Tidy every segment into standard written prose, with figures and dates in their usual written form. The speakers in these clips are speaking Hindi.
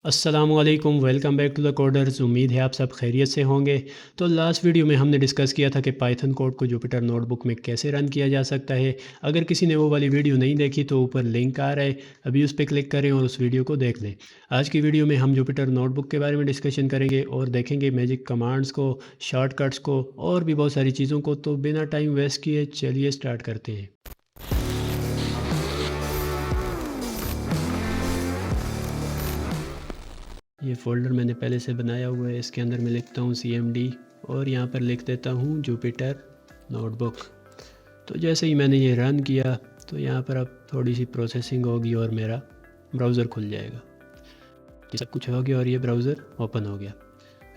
अस्सलामुअलैकुम, welcome back to the coders. उम्मीद है आप सब खैरियत से होंगे। तो लास्ट वीडियो में हमने डिस्कस किया था कि पाइथन कोड को जुपिटर नोटबुक में कैसे रन किया जा सकता है। अगर किसी ने वो वाली वीडियो नहीं देखी तो ऊपर लिंक आ रहा है, अभी उस पर क्लिक करें और उस वीडियो को देख लें। आज की वीडियो में हम जुपिटर नोटबुक के बारे में डिस्कशन करेंगे और देखेंगे मैजिक कमांड्स को, शॉर्टकट्स को और भी बहुत सारी चीज़ों को। तो बिना टाइम वेस्ट किए चलिए स्टार्ट करते हैं। ये फ़ोल्डर मैंने पहले से बनाया हुआ है, इसके अंदर मैं लिखता हूँ CMD और यहाँ पर लिख देता हूँ जुपिटर नोटबुक। तो जैसे ही मैंने ये रन किया तो यहाँ पर अब थोड़ी सी प्रोसेसिंग होगी और मेरा ब्राउज़र खुल जाएगा। ये सब कुछ हो गया और ये ब्राउज़र ओपन हो गया।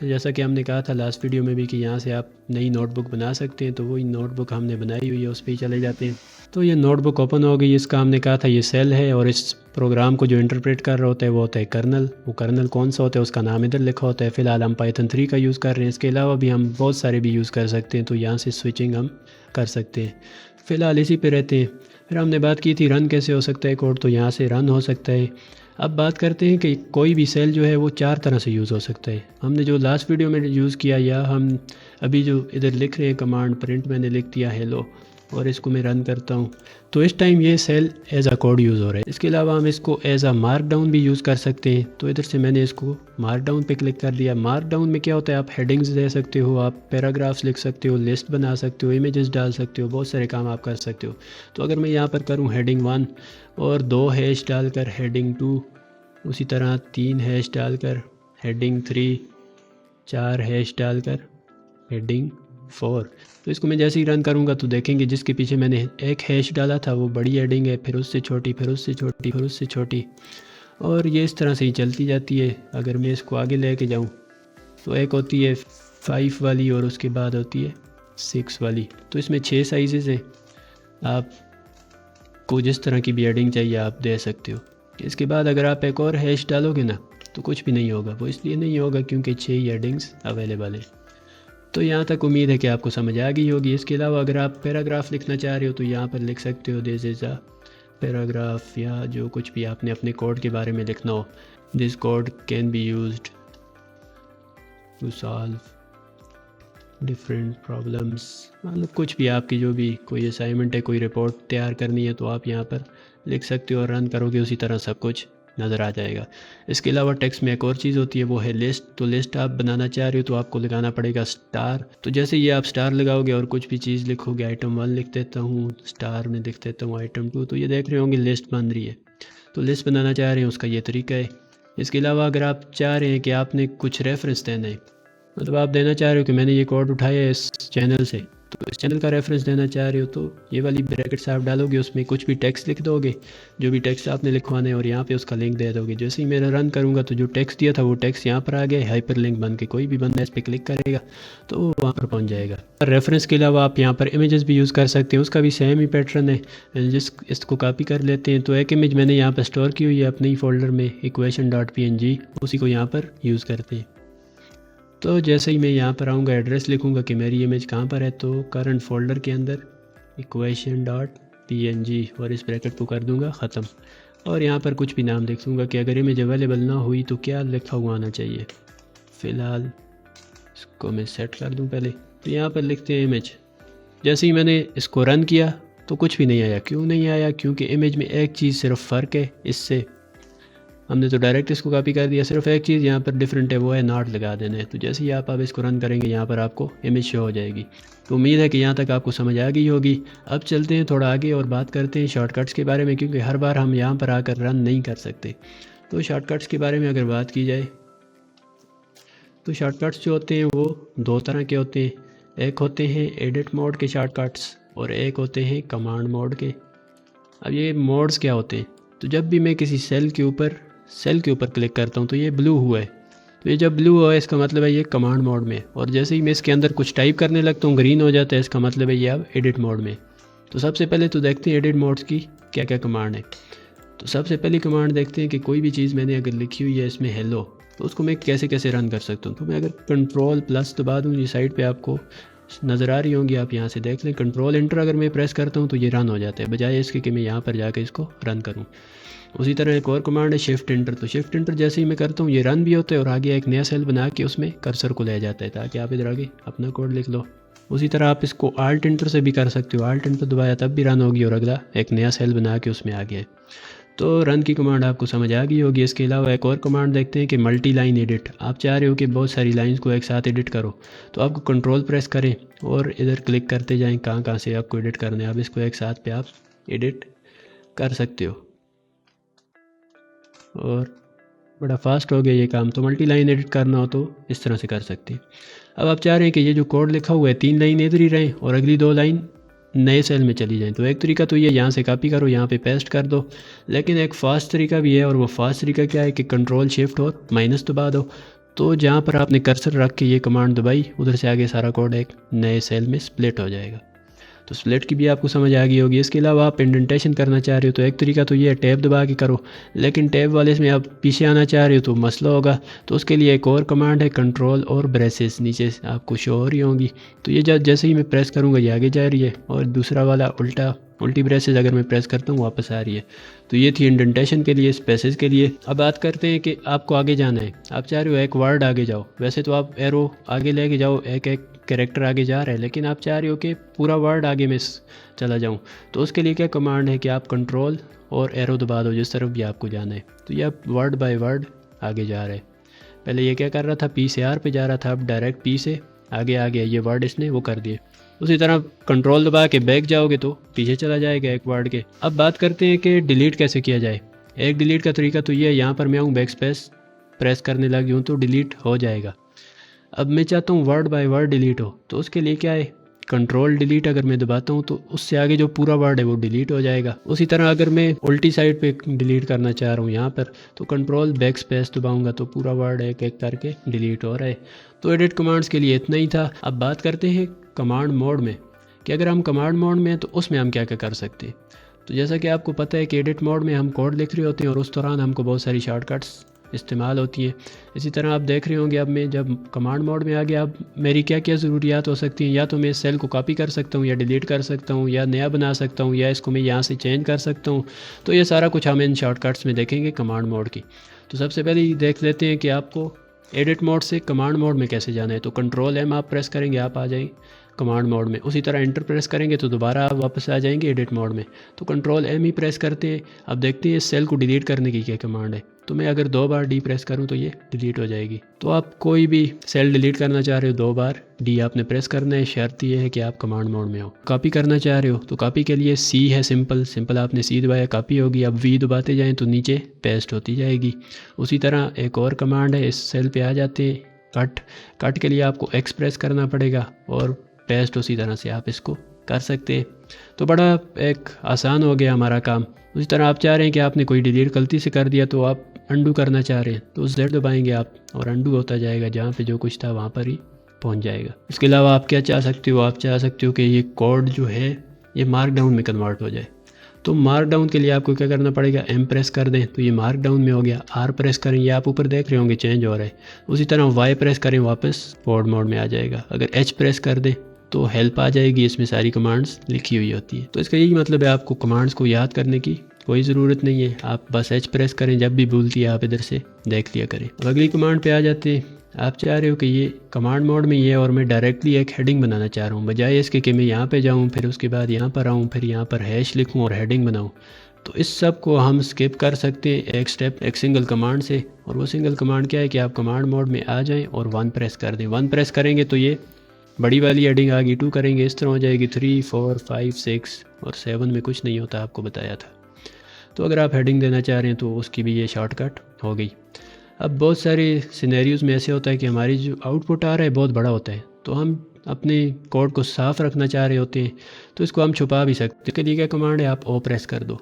जैसा कि हमने कहा था लास्ट वीडियो में भी कि यहाँ से आप नई नोटबुक बना सकते हैं, तो वही नोटबुक हमने बनाई हुई है, उस पर ही चले जाते हैं। तो ये नोटबुक ओपन हो गई। इसका हमने कहा था ये सेल है और इस प्रोग्राम को जो इंटरप्रेट कर रहा होता है वो होता है कर्नल। वो कर्नल कौन सा होता है उसका नाम इधर लिखा होता है। फ़िलहाल हम पाइथन 3 का यूज़ कर रहे हैं, इसके अलावा भी हम बहुत सारे भी यूज़ कर सकते हैं, तो यहाँ से स्विचिंग हम कर सकते हैं। फ़िलहाल इसी पे रहते हैं। फिर हमने बात की थी रन कैसे हो सकता है कोड, तो यहाँ से रन हो सकता है। अब बात करते हैं कि कोई भी सेल जो है वो 4 तरह से यूज़ हो सकता है। हमने जो लास्ट वीडियो में यूज़ किया या हम अभी जो इधर लिख रहे हैं कमांड प्रिंट, मैंने लिख दिया हेलो और इसको मैं रन करता हूँ, तो इस टाइम ये cell as a code use हो रहा है। इसके अलावा हम इसको एज आ मार्क डाउन भी यूज़ कर सकते हैं। तो इधर से मैंने इसको मार्क डाउन पे क्लिक कर दिया। मार्क डाउन में क्या होता है, आप हेडिंग्स दे सकते हो, आप पैराग्राफ्स लिख सकते हो, लिस्ट बना सकते हो, इमेजेस डाल सकते हो, बहुत सारे काम आप कर सकते हो। तो अगर मैं यहाँ पर करूँ हेडिंग 1 और 2 हैश डालकर हेडिंग 2, उसी तरह 3 हैश डालकर हेडिंग 3, 4 हैश डालकर हेडिंग 4, तो इसको मैं जैसे ही रन करूँगा तो देखेंगे जिसके पीछे मैंने एक हैश डाला था वो बड़ी हेडिंग है, फिर उससे छोटी, फिर उससे छोटी, फिर उससे छोटी, और ये इस तरह से ही चलती जाती है। अगर मैं इसको आगे लेके जाऊँ तो एक होती है 5 वाली और उसके बाद होती है 6 वाली। तो इसमें 6 साइज़ हैं, आपको जिस तरह की भी हेडिंग चाहिए आप दे सकते हो। इसके बाद अगर आप एक और हैश डालोगे ना तो कुछ भी नहीं होगा। वो इसलिए नहीं होगा क्योंकि 6 हेडिंग्स अवेलेबल है। तो यहाँ तक उम्मीद है कि आपको समझ आ गई होगी। इसके अलावा अगर आप पैराग्राफ लिखना चाह रहे हो तो यहाँ पर लिख सकते हो दिस इज़ अ पैराग्राफ, या जो कुछ भी आपने अपने कोड के बारे में लिखना हो। This code can be used to solve different problems, मतलब कुछ भी आपकी जो भी कोई असाइनमेंट है, कोई रिपोर्ट तैयार करनी है तो आप यहाँ पर लिख सकते हो और रन करोगे उसी तरह सब कुछ नज़र आ जाएगा। इसके अलावा टेक्स्ट में एक और चीज़ होती है, वो है लिस्ट। तो लिस्ट आप बनाना चाह रहे हो तो आपको लगाना पड़ेगा स्टार। तो जैसे ये आप स्टार लगाओगे और कुछ भी चीज़ लिखोगे, आइटम 1 लिख देता हूँ, स्टार में लिख देता हूँ आइटम 2, तो ये देख रहे होंगे लिस्ट बन रही है। तो लिस्ट बनाना चाह रहे हैं उसका ये तरीका है। इसके अलावा अगर आप चाह रहे हैं कि आपने कुछ रेफरेंस देना है, मतलब आप देना चाह रहे हो कि मैंने ये कोड उठाया है इस चैनल से, तो इस चैनल का रेफरेंस देना चाह रहे हो, तो ये वाली ब्रैकेट्स आप डालोगे, उसमें कुछ भी टेक्स्ट लिख दोगे, जो भी टेक्स्ट आपने लिखवाना है, और यहाँ पे उसका लिंक दे दोगे। जैसे ही मेरा रन करूँगा तो जो टेक्स्ट दिया था वो टेक्स्ट यहाँ पर आ गया, हाइपर लिंक बन के कोई भी बंदा इस पर क्लिक करेगा तो वो वहाँ पर पहुँच जाएगा। रेफरेंस के अलावा आप यहाँ पर इमेजेस भी यूज़ कर सकते हैं, उसका भी सेम ही पैटर्न है। इसको कॉपी कर लेते हैं। तो एक इमेज मैंने यहाँ पर स्टोर की हुई है अपने ही फोल्डर में, equation.png, उसी को यहाँ पर यूज़ करते हैं। तो जैसे ही मैं यहाँ पर आऊँगा, एड्रेस लिखूँगा कि मेरी इमेज कहाँ पर है, तो करंट फोल्डर के अंदर equation.png और इस ब्रैकेट को कर दूँगा ख़त्म। और यहाँ पर कुछ भी नाम लिख दूँगा कि अगर इमेज अवेलेबल ना हुई तो क्या लिखा हुआ आना चाहिए। फ़िलहाल इसको मैं सेट कर दूँ पहले। तो यहाँ पर लिखते हैं इमेज। जैसे ही मैंने इसको रन किया तो कुछ भी नहीं आया। क्यों नहीं आया? क्योंकि इमेज में एक चीज़ सिर्फ फ़र्क है इससे, हमने तो डायरेक्ट इसको कॉपी कर दिया। सिर्फ एक चीज़ यहाँ पर डिफरेंट है, वो है नॉट लगा देना है। तो जैसे ही आप अब इसको रन करेंगे यहाँ पर आपको इमेज शो हो जाएगी। तो उम्मीद है कि यहाँ तक आपको समझ आ गई होगी। अब चलते हैं थोड़ा आगे और बात करते हैं शॉर्टकट्स के बारे में, क्योंकि हर बार हम यहाँ पर आकर रन नहीं कर सकते। तो शॉर्टकट्स के बारे में अगर बात की जाए तो शॉर्टकट्स जो होते हैं वो 2 तरह के होते हैं। एक होते हैं एडिट मोड के शॉर्टकट्स और एक होते हैं कमांड मोड के। अब ये मोड्स क्या होते हैं, तो जब भी मैं किसी सेल के ऊपर क्लिक करता हूँ तो ये ब्लू हुआ है, तो ये जब ब्लू हुआ है इसका मतलब है ये कमांड मोड में। और जैसे ही मैं इसके अंदर कुछ टाइप करने लगता हूँ ग्रीन हो जाता है, इसका मतलब है ये अब एडिट मोड में। तो सबसे पहले तो देखते हैं एडिट मोड्स की क्या क्या कमांड है। तो सबसे पहली कमांड देखते हैं कि कोई भी चीज़ मैंने अगर लिखी हुई है इसमें हेलो, तो उसको मैं कैसे कैसे रन कर सकता हूँ। तो मैं अगर कंट्रोल प्लस दबा दूँ, ये साइड पर आपको नज़र आ रही होंगी, आप यहाँ से देख लें। कंट्रोल एंटर अगर मैं प्रेस करता हूँ तो ये रन हो जाता है, बजाय इसके कि मैं यहाँ पर जाकर इसको रन करूँ। उसी तरह एक और कमांड है शिफ्ट एंटर, तो शिफ्ट एंटर जैसे ही मैं करता हूँ ये रन भी होता है और आगे एक नया सेल बना के उसमें कर्सर को ले जाता है, ताकि आप इधर आगे अपना कोड लिख लो। उसी तरह आप इसको आल्ट एंटर से भी कर सकते हो, आल्ट एंटर दबाया तब भी रन होगी और अगला एक नया सेल बना के उसमें आ गया। तो रन की कमांड आपको समझ आ गई होगी। इसके अलावा एक और कमांड देखते हैं कि मल्टी लाइन एडिट। आप चाह रहे हो कि बहुत सारी लाइंस को एक साथ एडिट करो, तो आपको कंट्रोल प्रेस करें और इधर क्लिक करते जाएं कहाँ कहाँ से आपको एडिट करना है। अब इसको एक साथ पे आप एडिट कर सकते हो और बड़ा फास्ट हो गया ये काम। तो मल्टी लाइन एडिट करना हो तो इस तरह से कर सकते हैं। अब आप चाह रहे हैं कि ये जो कोड लिखा हुआ है 3 लाइन इधर ही रहें और अगली 2 लाइन नए सेल में चली जाएं। तो एक तरीका तो ये यहाँ से कॉपी करो, यहाँ पे पेस्ट कर दो, लेकिन एक फ़ास्ट तरीका भी है, और वो फास्ट तरीका क्या है कि कंट्रोल शिफ्ट और माइनस दबा दो। तो जहाँ पर आपने कर्सर रख के ये कमांड दबाई, उधर से आगे सारा कोड एक नए सेल में स्प्लिट हो जाएगा। तो स्प्लिट की भी आपको समझ आ गई होगी। इसके अलावा आप इंडेंटेशन करना चाह रहे हो तो एक तरीका तो ये है टैब दबा के करो, लेकिन टैब वाले इसमें आप पीछे आना चाह रहे हो तो मसला होगा। तो उसके लिए एक और कमांड है कंट्रोल और ब्रेसेस, नीचे आपको शो हो रही होंगी। तो ये जैसे ही मैं प्रेस करूँगा ये आगे जा रही है, और दूसरा वाला उल्टी ब्रेसेस अगर मैं प्रेस करता हूँ वापस आ रही है। तो ये थी इंडेंटेशन के लिए, स्पेसेस के लिए। अब बात करते हैं कि आपको आगे जाना है। आप चाह रहे हो एक वर्ड आगे जाओ, वैसे तो आप एरो आगे लेके जाओ, एक एक कैरेक्टर आगे जा रहा है, लेकिन आप चाह रहे हो कि पूरा वर्ड आगे में चला जाऊं। तो उसके लिए क्या कमांड है कि आप कंट्रोल और एरो दबा दो जिस तरफ भी आपको जाना है। तो ये आप वर्ड बाय वर्ड आगे जा रहे हैं। पहले ये क्या कर रहा था, पी से आर पे जा रहा था, अब डायरेक्ट पी से आगे आ गया। ये वर्ड इसने वो कर दिए। उसी तरह कंट्रोल दबा के बैक जाओगे तो पीछे चला जाएगा एक वर्ड के। अब बात करते हैं कि डिलीट कैसे किया जाए। एक डिलीट का तरीका तो ये है, यहाँ पर मैं आऊँ बैक स्पेस प्रेस करने लगी हूँ तो डिलीट हो जाएगा। अब मैं चाहता हूँ वर्ड बाय वर्ड डिलीट हो, तो उसके लिए क्या है, कंट्रोल डिलीट अगर मैं दबाता हूँ तो उससे आगे जो पूरा वर्ड है वो डिलीट हो जाएगा। उसी तरह अगर मैं उल्टी साइड पे डिलीट करना चाह रहा हूँ यहाँ पर, तो कंट्रोल बैक स्पेस दबाऊंगा तो पूरा वर्ड एक एक करके डिलीट हो रहा है। तो एडिट कमांड्स के लिए इतना ही था। अब बात करते हैं कमांड मोड में, कि अगर हम कमांड मोड में हैं तो उसमें हम क्या क्या कर सकते हैं। तो जैसा कि आपको पता है कि एडिट मोड में हम कोड लिख रहे होते हैं और उस दौरान हमको बहुत सारी शॉर्टकट्स इस्तेमाल होती है। इसी तरह आप देख रहे होंगे अब मैं जब कमांड मोड में आ गया, अब मेरी क्या क्या ज़रूरियात हो सकती हैं। या तो मैं इस सेल को कॉपी कर सकता हूँ, या डिलीट कर सकता हूँ, या नया बना सकता हूँ, या इसको मैं यहाँ से चेंज कर सकता हूँ। तो ये सारा कुछ हम इन शॉर्टकट्स में देखेंगे कमांड मोड की। तो सबसे पहले देख लेते हैं कि आपको एडिट मोड से कमांड मोड में कैसे जाना है। तो कंट्रोल एम आप प्रेस करेंगे, आप आ जाएंगे कमांड मोड में। उसी तरह एंटर प्रेस करेंगे तो दोबारा आप वापस आ जाएंगे एडिट मोड में। तो कंट्रोल एम ही प्रेस करते हैं। अब देखते हैं इस सेल को डिलीट करने की क्या कमांड है। तो मैं अगर 2 बार डी प्रेस करूं तो ये डिलीट हो जाएगी। तो आप कोई भी सेल डिलीट करना चाह रहे हो 2 बार डी आपने प्रेस करना है। शर्त ये है कि आप कमांड मोड में हो। कॉपी करना चाह रहे हो तो कॉपी के लिए सी है, सिंपल आपने सी दबाया कॉपी होगी। अब वी दबाते जाएँ तो नीचे पेस्ट होती जाएगी। उसी तरह एक और कमांड है, इस सेल पर आ जाते हैं कट के लिए आपको एक्स प्रेस करना पड़ेगा और पेस्ट उसी तरह से आप इसको कर सकते हैं। तो बड़ा एक आसान हो गया हमारा काम। उसी तरह आप चाह रहे हैं कि आपने कोई डिलीट गलती से कर दिया तो आप अंडू करना चाह रहे हैं तो Z दबाएंगे आप और अंडू होता जाएगा, जहाँ पे जो कुछ था वहाँ पर ही पहुँच जाएगा। इसके अलावा आप क्या चाह सकते हो, आप चाह सकते हो कि ये कोड जो है ये मार्क डाउन में कन्वर्ट हो जाए। तो मार्क डाउन के लिए आपको क्या करना पड़ेगा, एम प्रेस कर दें तो ये मार्क डाउन में हो गया। आर प्रेस करें, ये आप ऊपर देख रहे होंगे चेंज हो रहा है। उसी तरह वाई प्रेस करें, वापस पोर्ट मोड में आ जाएगा। अगर एच प्रेस कर दें तो हेल्प आ जाएगी, इसमें सारी कमांड्स लिखी हुई होती है। तो इसका यही मतलब है, आपको कमांड्स को याद करने की कोई ज़रूरत नहीं है, आप बस एच प्रेस करें, जब भी भूलती है आप इधर से देख लिया करें। अब अगली कमांड पे आ जाते हैं। आप चाह रहे हो कि ये कमांड मोड में ये और मैं डायरेक्टली एक हेडिंग बनाना चाह रहा हूँ, बजाय इसके कि मैं यहाँ पे जाऊँ फिर उसके बाद यहाँ पर आऊँ फिर यहाँ पर हैश लिखूँ और हेडिंग बनाऊँ। तो इस सब को हम स्किप कर सकते हैं एक स्टेप, एक सिंगल कमांड से। और वो सिंगल कमांड क्या है कि आप कमांड मोड में आ जाएँ और 1 प्रेस कर दें। 1 प्रेस करेंगे तो ये बड़ी वाली हेडिंग आ गई, 2 करेंगे इस तरह हो जाएगी, 3, 4, 5, 6 और 7 में कुछ नहीं होता, आपको बताया था। तो अगर आप हेडिंग देना चाह रहे हैं तो उसकी भी ये शॉर्टकट हो गई। अब बहुत सारे सिनेरियोज़ में ऐसे होता है कि हमारी जो आउटपुट आ रहा है बहुत बड़ा होता है, तो हम अपने कोड को साफ़ रखना चाह रहे होते हैं, तो इसको हम छुपा भी सकते हैं। इसके लिए क्या कमांड है, आप ओ प्रेस कर दो,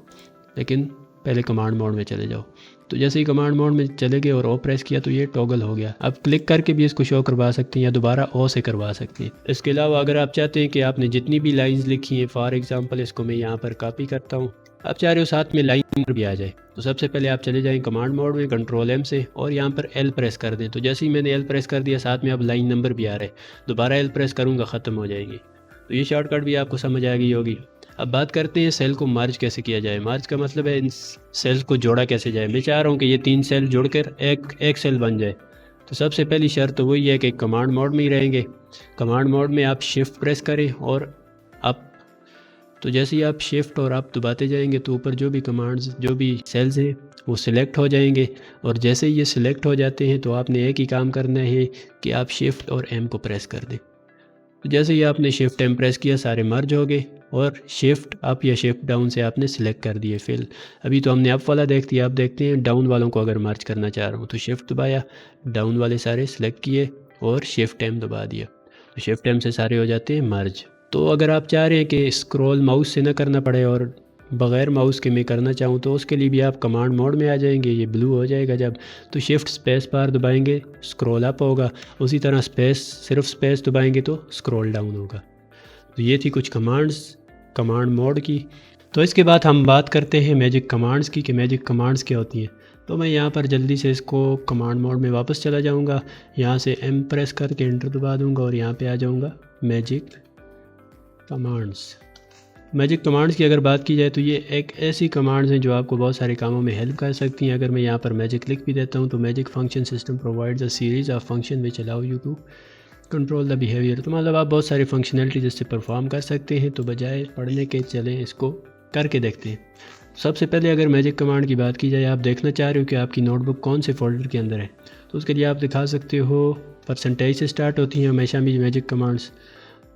लेकिन पहले कमांड मोड में चले जाओ। तो जैसे ही कमांड मोड में चले गए और ओ प्रेस किया तो ये टॉगल हो गया। आप क्लिक करके भी इसको शो करवा सकते हैं या दोबारा ओ से करवा सकते हैं। इसके अलावा अगर आप चाहते हैं कि आपने जितनी भी लाइंस लिखी हैं, फॉर एग्जांपल इसको मैं यहाँ पर कॉपी करता हूँ आप चाह रहे हो साथ में लाइन नंबर भी आ जाए, तो सबसे पहले आप चले जाएं कमांड मोड में कंट्रोल M से और यहाँ पर L प्रेस कर दें। तो जैसे ही मैंने L प्रेस कर दिया साथ में अब लाइन नंबर भी आ रहा है, दोबारा L प्रेस करूँगा ख़त्म हो जाएगी। तो ये शॉर्टकट भी आपको समझ आ गई होगी। अब बात करते हैं सेल को मर्ज कैसे किया जाए। मर्ज का मतलब है इन सेल्स को जोड़ा कैसे जाए। मैं चाह रहा हूँ कि ये 3 सेल जुड़कर एक सेल बन जाए। तो सबसे पहली शर्त तो वही है कि कमांड मोड में ही रहेंगे। कमांड मोड में आप शिफ्ट प्रेस करें और अप। तो जैसे ही आप शिफ्ट और अप दबाते जाएंगे तो ऊपर जो भी कमांड्स जो भी सेल्स हैं वो सिलेक्ट हो जाएंगे। और जैसे ही ये सिलेक्ट हो जाते हैं तो आपने एक ही काम करना है कि आप शिफ्ट और M को प्रेस कर दें। तो जैसे ही आपने शिफ्ट M प्रेस किया सारे मर्ज हो गए और शिफ्ट अप या शिफ्ट डाउन से आपने सिलेक्ट कर दिए फिल। अभी तो हमने अप वाला देख दिया, अब देखते हैं डाउन वालों को अगर मर्ज करना चाह रहा हूँ। तो शिफ्ट दबाया, डाउन वाले सारे सिलेक्ट किए और शिफ्ट M दबा दिया। तो शिफ्ट M से सारे हो जाते हैं मर्ज। तो अगर आप चाह रहे हैं कि स्क्रॉल माउस से ना करना पड़े और बग़ैर माउस के मैं करना चाहूँ तो उसके लिए भी आप कमांड मोड में आ जाएंगे। ये ब्लू हो जाएगा जब, तो शिफ्ट स्पेस बार दबाएंगे स्क्रॉल अप होगा, उसी तरह सिर्फ स्पेस दबाएंगे तो स्क्रॉल डाउन होगा। तो ये थी कुछ कमांड्स कमांड मोड की। तो इसके बाद हम बात करते हैं मैजिक कमांड्स की कि मैजिक कमांड्स क्या होती हैं। तो मैं यहाँ पर जल्दी से इसको कमांड मोड में वापस चला जाऊँगा, यहाँ से M प्रेस करके एंटर दबा दूँगा और यहाँ पे आ जाऊँगा मैजिक कमांड्स। मैजिक कमांड्स की अगर बात की जाए तो ये एक ऐसी कमांड्स हैं जो आपको बहुत सारे कामों में हेल्प कर सकती हैं। अगर मैं यहाँ पर मैजिक लिख भी देता हूँ तो magic function system provides a series of function which allow you to control the behaviour. तो मतलब आप बहुत सारी फंक्शनलिटी जिससे परफॉर्म कर सकते हैं। तो बजाय पढ़ने के चलें इसको करके देखते हैं। सबसे पहले अगर मैजिक कमांड की बात की जाए, आप देखना चाह रहे हो कि आपकी नोटबुक कौन से फोल्डर के अंदर है, तो उसके लिए आप दिखा सकते हो परसेंटेज से स्टार्ट होती हैं हमेशा भी मैजिक कमांड्स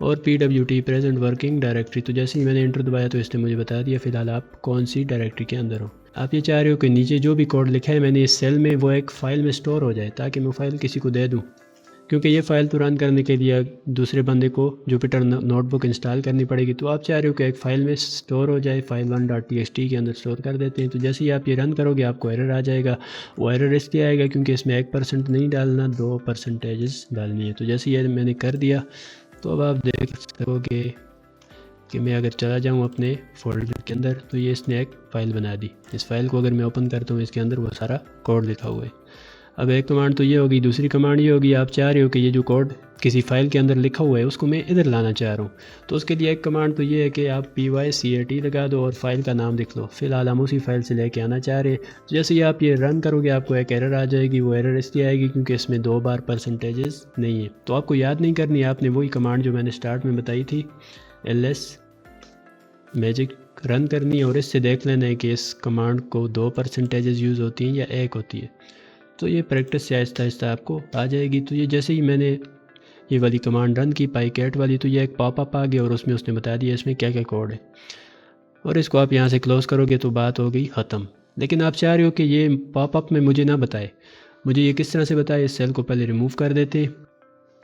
और PWT प्रेजेंट वर्किंग डायरेक्टरी। तो जैसे ही मैंने इंटर दबाया तो इसने मुझे बता दिया फ़िलहाल आप कौन सी डायरेक्टरी के अंदर हो। आप ये चाह रहे हो कि नीचे जो भी कोड लिखा है मैंने इस सेल में वो एक फ़ाइल में स्टोर हो जाए ताकि मैं फ़ाइल किसी को दे दूँ, क्योंकि ये फ़ाइल तो रन करने के लिए दूसरे बंदे को जुपिटर नोटबुक इंस्टॉल करनी पड़ेगी। तो आप चाह रहे हो कि एक फ़ाइल में स्टोर हो जाए, file1.txt के अंदर स्टोर कर देते हैं। तो जैसे ही आप ये रन करोगे आपको एरर आ जाएगा। वो एरर इसलिए आएगा क्योंकि इसमें 1% नहीं डालना, 2% डालनी है। तो जैसे ये मैंने कर दिया तो अब आप देख सकोगे कि मैं अगर चला जाऊं अपने फोल्डर के अंदर तो ये इसने एक फ़ाइल बना दी। इस फाइल को अगर मैं ओपन करता हूं इसके अंदर वो सारा कोड लिखा हुआ है। अब एक कमांड तो ये होगी, दूसरी कमांड ये होगी, आप चाह रहे हो कि ये जो कोड किसी फ़ाइल के अंदर लिखा हुआ है उसको मैं इधर लाना चाह रहा हूँ। तो उसके लिए एक कमांड तो ये है कि आप PYCAT लगा दो और फाइल का नाम लिख लो। फ़िलहाल हम उसी फाइल से लेके आना चाह रहे हैं। तो जैसे ही आप ये रन करोगे आपको एक एरर आ जाएगी। वो एरर इसलिए आएगी क्योंकि इसमें 2 बार परसेंटेजेस नहीं है। तो आपको याद नहीं करनी है, आपने वही कमांड जो मैंने स्टार्ट में बताई थी LS मैजिक रन करनी है और इससे देख लेना है कि इस कमांड को 2% यूज़ होती हैं या 1 होती है। तो ये प्रैक्टिस से आहिस्ता आहिस्ता आपको आ जाएगी। तो ये जैसे ही मैंने ये वाली कमांड रन की पाईकैट वाली, तो ये एक पॉपअप आ गया और उसमें उसने बता दिया इसमें क्या क्या कोड है। और इसको आप यहाँ से क्लोज़ करोगे तो बात हो गई ख़त्म। लेकिन आप चाह रहे हो कि ये पॉपअप में मुझे ना बताए, मुझे ये किस तरह से बताए। इस सेल को पहले रिमूव कर देते हैं।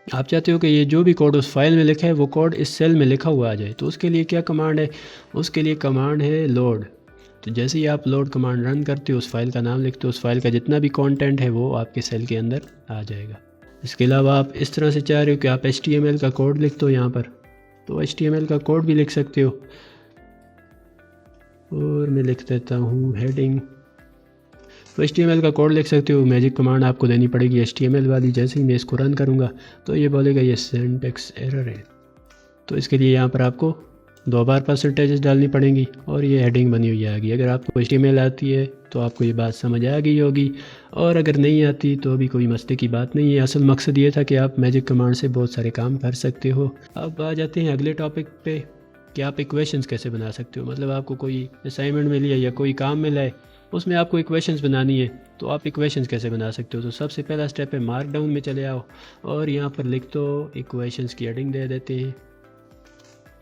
आप चाहते हो कि ये जो भी कोड उस फाइल में लिखा है वो कोड इस सेल में लिखा हुआ आ जाए। तो उसके लिए क्या कमांड है, उसके लिए कमांड है लोड। तो जैसे ही आप लोड कमांड रन करते हो उस फाइल का नाम लिखते हो, उस फाइल का जितना भी कंटेंट है वो आपके सेल के अंदर आ जाएगा। इसके अलावा आप इस तरह से चाह रहे हो कि आप HTML का कोड लिख दो यहाँ पर, तो HTML का कोड भी लिख सकते हो। और मैं लिख देता हूँ हेडिंग। तो HTML का कोड लिख सकते हो। मैजिक कमांड आपको देनी पड़ेगी HTML वाली। जैसे ही मैं इसको रन करूँगा तो ये बोलेगा ये सिंटैक्स एरर है। तो इसके लिए यहाँ पर आपको 2 बार परसेंटेजेस डालनी पड़ेंगी और ये हेडिंग बनी हुई आएगी। अगर आपको HTML आती है तो आपको ये बात समझ आ गई होगी, और अगर नहीं आती तो अभी कोई मसले की बात नहीं है। असल मकसद ये था कि आप मैजिक कमांड से बहुत सारे काम कर सकते हो। अब आ जाते हैं अगले टॉपिक पे कि आप इक्वेशंस कैसे बना सकते हो। मतलब आपको कोई असाइनमेंट मिली है या कोई काम मिला है, उसमें आपको इक्वेशंस बनानी है, तो आप इक्वेशंस कैसे बना सकते हो। तो सबसे पहला स्टेप है मार्क डाउन में चले आओ और यहाँ पर लिख दो इक्वेशंस की हेडिंग दे देते हैं।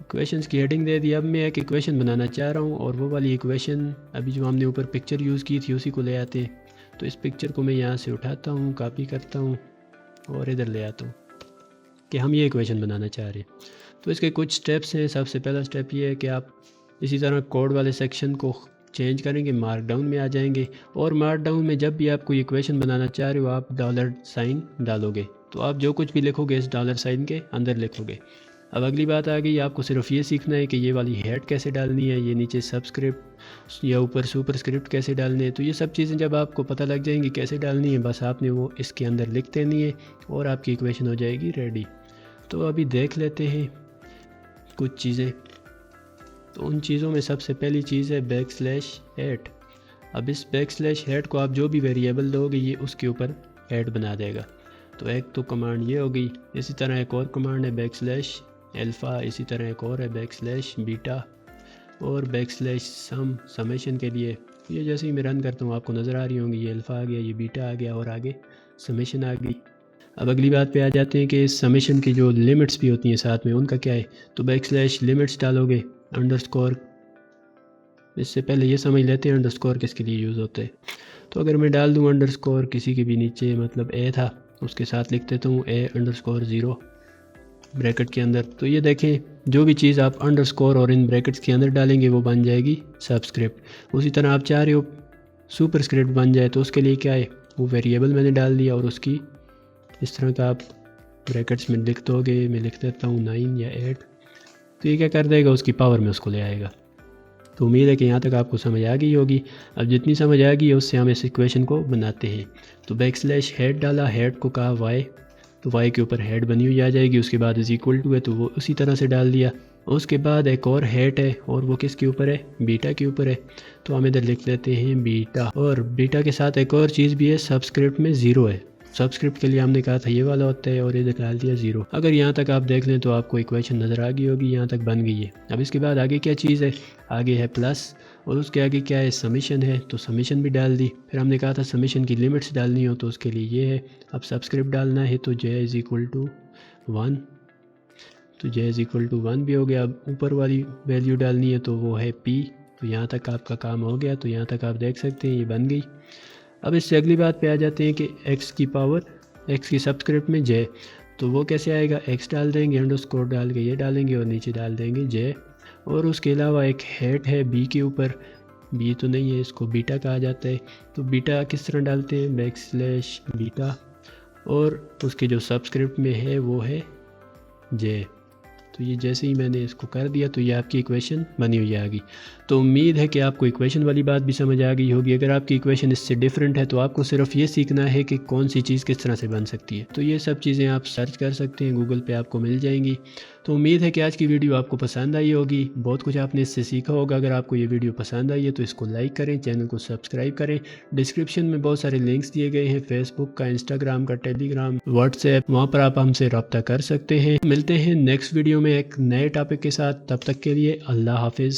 इक्वेशंस की हेडिंग दे दी। अब मैं एक इक्वेशन बनाना चाह रहा हूँ और वो वाली इक्वेशन अभी जो हमने ऊपर पिक्चर यूज़ की थी उसी को ले आते हैं। तो इस पिक्चर को मैं यहाँ से उठाता हूँ, कॉपी करता हूँ और इधर ले आता हूँ कि हम ये इक्वेशन बनाना चाह रहे हैं। तो इसके कुछ स्टेप्स हैं। सबसे पहला स्टेप ये है कि आप इसी तरह कोड वाले सेक्शन को चेंज करेंगे, मार्क डाउन में आ जाएंगे और मार्क डाउन में जब भी आप कोई इक्वेशन बनाना चाह रहे हो आप $साइन डालोगे। तो आप जो कुछ भी लिखोगे इस $साइन के अंदर लिखोगे। अब अगली बात आ गई, आपको सिर्फ ये सीखना है कि ये वाली हेड कैसे डालनी है, ये नीचे सबस्क्रिप्ट या ऊपर सुपरस्क्रिप्ट कैसे डालने हैं। तो ये सब चीज़ें जब आपको पता लग जाएंगी कैसे डालनी है, बस आपने वो इसके अंदर लिख देनी है और आपकी इक्वेशन हो जाएगी रेडी। तो अभी देख लेते हैं कुछ चीज़ें। तो उन चीज़ों में सबसे पहली चीज़ है \8। अब इस \8 को आप जो भी वेरिएबल दोगे ये उसके ऊपर ऐड बना देगा। तो एक तो कमांड ये हो गई। इसी तरह एक और कमांड है \alpha, इसी तरह एक और है \beta और \sum समेशन के लिए। ये जैसे ही मैं रन करता हूँ आपको नज़र आ रही होंगी, ये अल्फ़ा आ गया, ये बीटा आ गया और आगे समेशन आ गई। अब अगली बात पे आ जाते हैं कि समेशन की जो लिमिट्स भी होती हैं साथ में उनका क्या है। तो \लिमिट्स डालोगे अंडरस्कोर। इससे पहले ये समझ लेते हैं अंडरस्कोर किसके लिए यूज़ होता है। तो अगर मैं डाल दूँ अंडरस्कोर किसी के भी नीचे, मतलब ए था, उसके साथ लिख देता हूँ A_0 ब्रैकेट के अंदर। तो ये देखें जो भी चीज़ आप अंडरस्कोर और इन ब्रैकेट्स के अंदर डालेंगे वो बन जाएगी सबस्क्रिप्ट। उसी तरह आप चाह रहे हो सुपरस्क्रिप्ट बन जाए तो उसके लिए क्या है, वो वेरिएबल मैंने डाल दिया और उसकी इस तरह का आप ब्रैकेट्स में लिख दोगे। मैं लिख देता हूँ 9 या 8। तो ये क्या कर देगा, उसकी पावर में उसको ले आएगा। तो उम्मीद है कि यहाँ तक आपको समझ आ गई होगी। अब जितनी समझ आ गई है उससे हम इस इक्वेशन को बनाते हैं। तो \हेड डाला, हेड को कहा y, तो y के ऊपर हेड बनी हुई आ जाएगी। उसके बाद = है तो वो उसी तरह से डाल दिया। उसके बाद एक और हेड है और वो किसके ऊपर है, बीटा के ऊपर है। तो हम इधर लिख लेते हैं बीटा। और बीटा के साथ एक और चीज़ भी है, सबस्क्रिप्ट में 0 है। सबस्क्रिप्ट के लिए हमने कहा था ये वाला होता है और इधर डाल दिया 0। अगर यहाँ तक आप देख लें तो आपको इक्वेशन नज़र आ गई होगी, यहाँ तक बन गई है। अब इसके बाद आगे क्या चीज़ है, आगे है प्लस और उसके आगे क्या है, समेशन है। तो समेशन भी डाल दी। फिर हमने कहा था समेशन की लिमिट्स डालनी हो तो उसके लिए ये है। अब सबस्क्रिप्ट डालना है तो j=1, तो j=1 भी हो गया। अब ऊपर वाली वैल्यू डालनी है तो वो है p। तो यहाँ तक आपका काम हो गया। तो यहाँ तक आप देख सकते हैं ये बन गई। अब इससे अगली बात पे आ जाते हैं कि x की सबस्क्रिप्ट में j, तो वो कैसे आएगा, x डाल देंगे, अंडरस्कोर डाल के ये डालेंगे और नीचे डाल देंगे j। और उसके अलावा एक हेड है b के ऊपर, b तो नहीं है, इसको बीटा कहा जाता है। तो बीटा किस तरह डालते हैं, \बीटा और उसके जो सबस्क्रिप्ट में है वो है j। तो ये जैसे ही मैंने इसको कर दिया तो ये आपकी इक्वेशन बनी हुई आ गई। तो उम्मीद है कि आपको इक्वेशन वाली बात भी समझ आ गई होगी। अगर आपकी इक्वेशन इससे डिफरेंट है तो आपको सिर्फ ये सीखना है कि कौन सी चीज़ किस तरह से बन सकती है। तो ये सब चीज़ें आप सर्च कर सकते हैं, गूगल पे आपको मिल जाएंगी। तो उम्मीद है कि आज की वीडियो आपको पसंद आई होगी, बहुत कुछ आपने इससे सीखा होगा। अगर आपको ये वीडियो पसंद आई है तो इसको लाइक करें, चैनल को सब्सक्राइब करें। डिस्क्रिप्शन में बहुत सारे लिंक्स दिए गए हैं, फेसबुक का, इंस्टाग्राम का, टेलीग्राम, व्हाट्सएप, वहाँ पर आप हमसे रब्ता कर सकते हैं। मिलते हैं नेक्स्ट वीडियो में एक नए टॉपिक के साथ, तब तक के लिए अल्लाह हाफिज़।